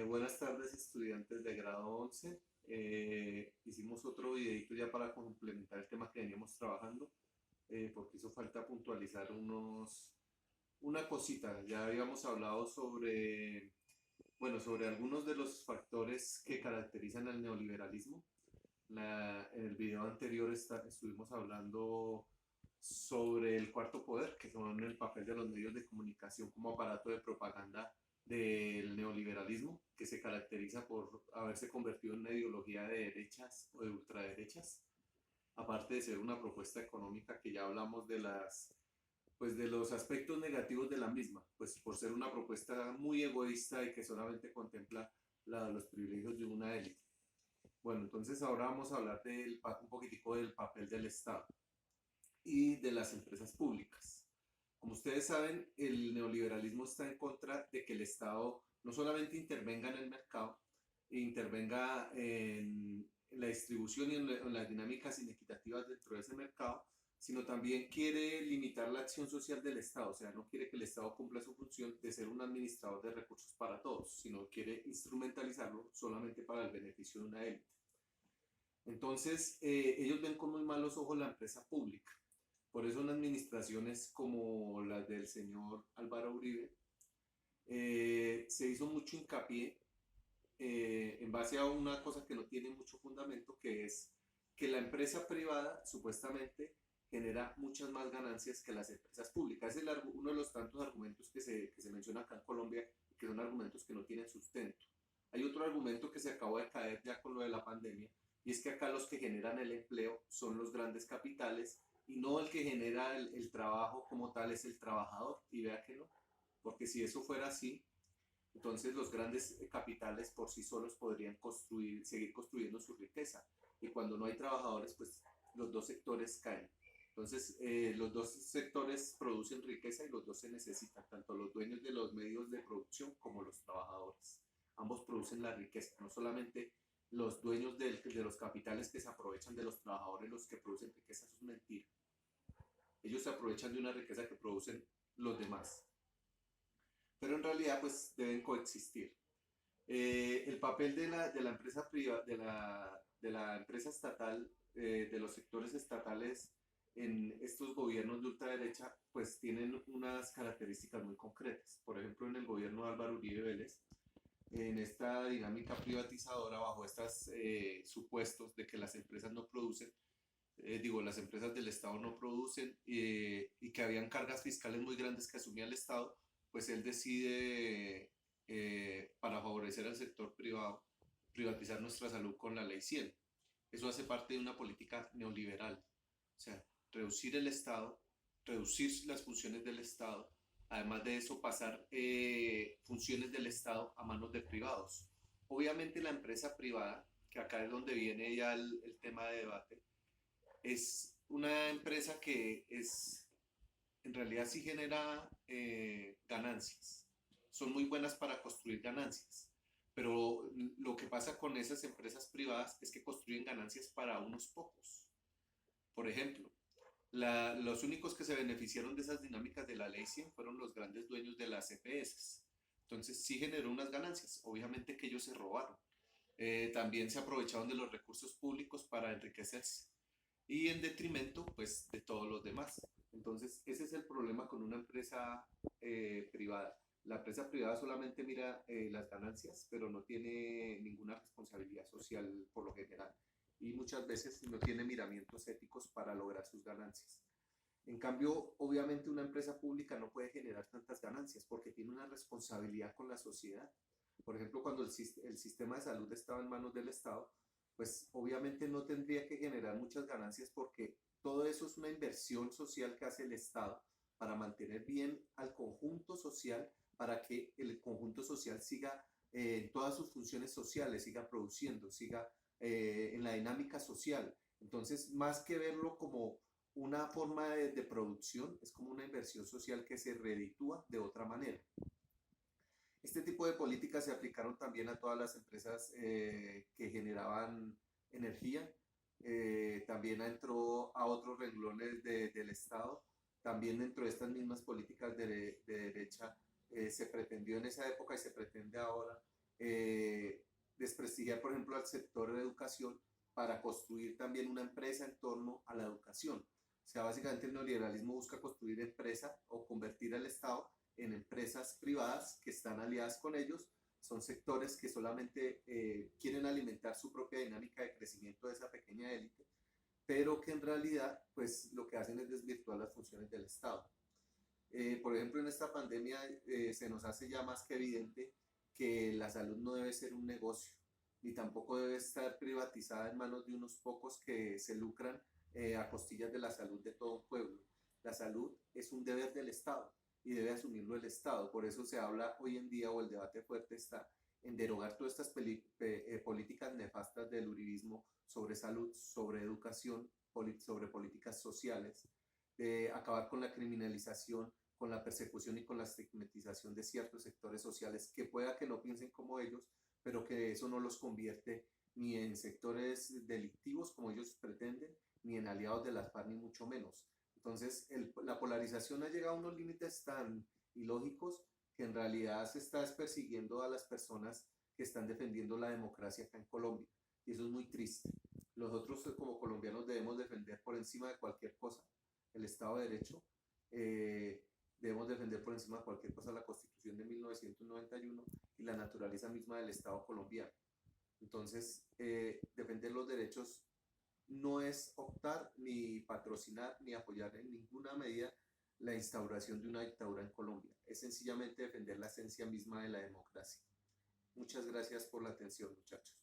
Buenas tardes, estudiantes de grado 11. Hicimos otro videito ya para complementar el tema que veníamos trabajando, porque hizo falta puntualizar una cosita. Ya habíamos hablado sobre algunos de los factores que caracterizan al neoliberalismo. En el video anterior estuvimos hablando sobre el cuarto poder, que son el papel de los medios de comunicación como aparato de propaganda del neoliberalismo, que se caracteriza por haberse convertido en una ideología de derechas o de ultraderechas, aparte de ser una propuesta económica que ya hablamos pues de los aspectos negativos de la misma, pues por ser una propuesta muy egoísta y que solamente contempla los privilegios de una élite. Bueno, entonces ahora vamos a hablar un poquitico del papel del Estado y de las empresas públicas. Como ustedes saben, el neoliberalismo está en contra de que el Estado no solamente intervenga en el mercado, e intervenga en la distribución y en las dinámicas inequitativas dentro de ese mercado, sino también quiere limitar la acción social del Estado, o sea, no quiere que el Estado cumpla su función de ser un administrador de recursos para todos, sino quiere instrumentalizarlo solamente para el beneficio de una élite. Entonces, ellos ven con muy malos ojos la empresa pública. Por eso en administraciones como las del señor Álvaro Uribe, se hizo mucho hincapié en base a una cosa que no tiene mucho fundamento, que es que la empresa privada supuestamente genera muchas más ganancias que las empresas públicas. Es uno de los tantos argumentos que se menciona acá en Colombia, que son argumentos que no tienen sustento. Hay otro argumento que se acabó de caer ya con lo de la pandemia, y es que acá los que generan el empleo son los grandes capitales y no el que genera el trabajo como tal es el trabajador. Y vea que no, porque si eso fuera así, entonces los grandes capitales por sí solos podrían seguir construyendo su riqueza. Y cuando no hay trabajadores, pues los dos sectores caen. Entonces, los dos sectores producen riqueza y los dos se necesitan, tanto los dueños de los medios de producción como los trabajadores. Ambos producen la riqueza, no solamente los dueños de los capitales que se aprovechan de los trabajadores los que producen riqueza, eso es mentira. Ellos se aprovechan de una riqueza que producen los demás. Pero en realidad, pues deben coexistir. El papel de la empresa privada, de la empresa estatal, de los sectores estatales en estos gobiernos de ultraderecha, pues tienen unas características muy concretas. Por ejemplo, en el gobierno de Álvaro Uribe Vélez, en esta dinámica privatizadora, bajo estos supuestos de que las empresas no producen, las empresas del Estado no producen y que habían cargas fiscales muy grandes que asumía el Estado, pues él decide, para favorecer al sector privado, privatizar nuestra salud con la ley 100. Eso hace parte de una política neoliberal, o sea, reducir el Estado, reducir las funciones del Estado, además de eso pasar funciones del Estado a manos de privados. Obviamente la empresa privada, que acá es donde viene ya el tema de debate, es una empresa que en realidad sí genera ganancias. Son muy buenas para construir ganancias. Pero lo que pasa con esas empresas privadas es que construyen ganancias para unos pocos. Por ejemplo, los únicos que se beneficiaron de esas dinámicas de la ley 100 fueron los grandes dueños de las EPS. Entonces sí generó unas ganancias. Obviamente que ellos se robaron. También se aprovecharon de los recursos públicos para enriquecerse y en detrimento pues de todos los demás. Entonces ese es el problema con una empresa privada. La empresa privada solamente mira las ganancias, pero no tiene ninguna responsabilidad social por lo general y muchas veces no tiene miramientos éticos para lograr sus ganancias. En cambio, obviamente una empresa pública no puede generar tantas ganancias porque tiene una responsabilidad con la sociedad. Por ejemplo, cuando el sistema de salud estaba en manos del Estado, pues obviamente no tendría que generar muchas ganancias porque todo eso es una inversión social que hace el Estado para mantener bien al conjunto social, para que el conjunto social siga en todas sus funciones sociales, siga produciendo, siga en la dinámica social. Entonces, más que verlo como una forma de producción, es como una inversión social que se reditúa de otra manera. Este tipo de políticas se aplicaron también a todas las empresas que generaban energía, también entró a otros renglones del Estado, también dentro de estas mismas políticas de derecha se pretendió en esa época y se pretende ahora desprestigiar, por ejemplo, al sector de educación para construir también una empresa en torno a la educación. O sea, básicamente el neoliberalismo busca construir empresa o convertir al Estado en empresas privadas que están aliadas con ellos. Son sectores que solamente quieren alimentar su propia dinámica de crecimiento de esa pequeña élite, pero que en realidad pues lo que hacen es desvirtuar las funciones del Estado. Por ejemplo, en esta pandemia se nos hace ya más que evidente que la salud no debe ser un negocio, ni tampoco debe estar privatizada en manos de unos pocos que se lucran a costillas de la salud de todo un pueblo. La salud es un deber del Estado y debe asumirlo el Estado. Por eso se habla hoy en día, o el debate fuerte está en derogar todas estas políticas nefastas del uribismo sobre salud, sobre educación, sobre políticas sociales, de acabar con la criminalización, con la persecución y con la estigmatización de ciertos sectores sociales que pueda que no piensen como ellos, pero que eso no los convierte ni en sectores delictivos como ellos pretenden, ni en aliados de las FARC, ni mucho menos. Entonces, la polarización ha llegado a unos límites tan ilógicos que en realidad se está persiguiendo a las personas que están defendiendo la democracia acá en Colombia. Y eso es muy triste. Nosotros como colombianos debemos defender por encima de cualquier cosa el Estado de Derecho. Debemos defender por encima de cualquier cosa la Constitución de 1991 y la naturaleza misma del Estado colombiano. Entonces, defender los derechos no es optar ni patrocinar ni apoyar en ninguna medida la instauración de una dictadura en Colombia. Es sencillamente defender la esencia misma de la democracia. Muchas gracias por la atención, muchachos.